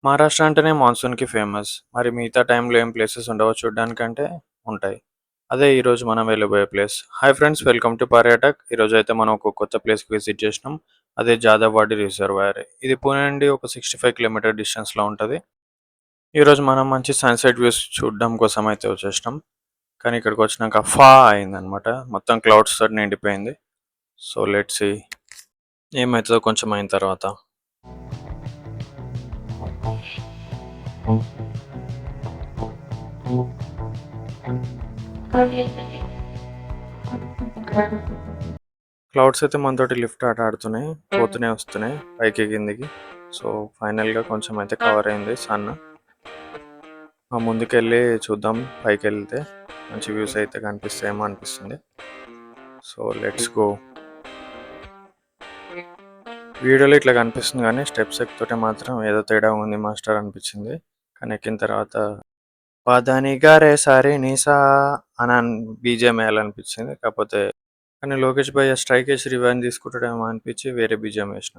మహారాష్ట్ర అంటేనే మాన్సూన్‌కి ఫేమస్. మరి మిగతా టైంలో ఏం ప్లేసెస్ ఉండవా చూడ్డానికంటే? ఉంటాయి. అదే ఈరోజు మనం వెళ్ళబోయే place. Hi friends, welcome to Paryatak. ఈరోజైతే మనం ఒక కొత్త ప్లేస్‌కి విజిట్ చేసినాం. అదే జాదవ్వాడి రిజర్వాయర్. ఇది పుణె నుండి ఒక 65 కిలోమీటర్ డిస్టెన్స్‌లో ఉంటది. ఈరోజు మనం మంచి సన్‌సెట్ వ్యూస్ చూడడం కోసం అయితే వచ్చేసినాం. కానీ ఇక్కడికి వచ్చినాక అయిందనమాట. మొత్తం క్లౌడ్స్ తోటి నిండిపోయింది. సో లెట్స్ సీ ఏమైతదో కొంచెం అయిన తర్వాత. క్లౌడ్స్ అయితే మనతోటి లిఫ్ట్ ఆట ఆడుతున్నాయి. పోతూనే వస్తున్నాయి పైకి కిందికి. సో ఫైనల్‌గా కొంచెం అయితే కవర్ అయింది సన్. ముందుకెళ్ళి చూద్దాం పైకెళ్తే మంచి వ్యూస్ అయితే కనిపిస్తాయేమో అనిపిస్తుంది. So let's go. వీడియోలో ఇట్లా కనిపిస్తుంది కానీ స్టెప్స్ ఎక్కుతుంటే మాత్రం ఏదో తేడా ఉంది మాస్టర్ అనిపించింది. కానీ ఎక్కిన తర్వాత పదని గరే సరే నిసా అని బీజిఎం వేయాలనిపించింది. కాకపోతే కానీ లోకేష్ భయ్య స్ట్రైక్ వేసి రివెంజ్ తీసుకుంటాడేమో అనిపించి వేరే బీజిఎం వేసిన.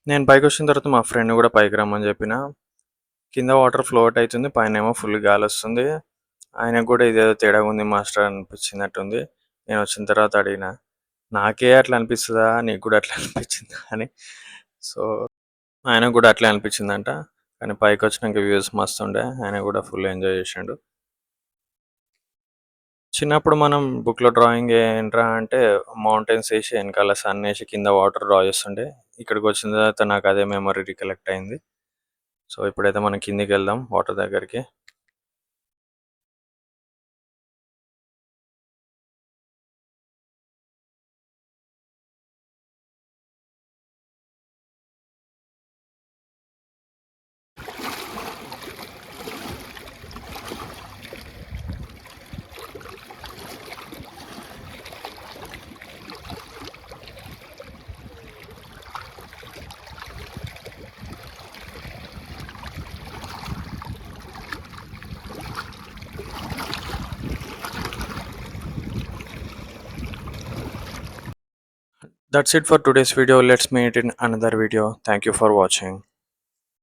నేను పైకి వచ్చిన తర్వాత మా ఫ్రెండ్ కూడా పైకి రమ్మని చెప్పిన. కింద వాటర్ ఫ్లోట్ అవుతుంది, పైన ఏమో ఫుల్ గాలి వస్తుంది. ఆయనకు కూడా ఇదేదో తేడాగా ఉంది మాస్టర్ అనిపించినట్టుంది. నేను వచ్చిన తర్వాత అడిగిన, నాకే అట్లా అనిపిస్తుందా, నీకు కూడా అట్లా అనిపించిందా అని. సో ఆయనకు కూడా అట్లే అనిపించిందంట. కానీ పైకి వచ్చినాక వ్యూస్ మస్తు ఉండే, ఆయన కూడా ఫుల్ ఎంజాయ్ చేసిండు. చిన్నప్పుడు మనం బుక్లో డ్రాయింగ్ ఏంట్రా అంటే మౌంటైన్స్ వేసి వెనకాల సన్ వేసి కింద వాటర్ డ్రా చేస్తుండే. ఇక్కడికి వచ్చిన తర్వాత నాకు అదే మెమరీ రికలెక్ట్ అయింది. సో ఇప్పుడైతే మనం కిందికి వెళ్దాం వాటర్ దగ్గరికి. That's it for today's video. Let's meet in another video. Thank you for watching.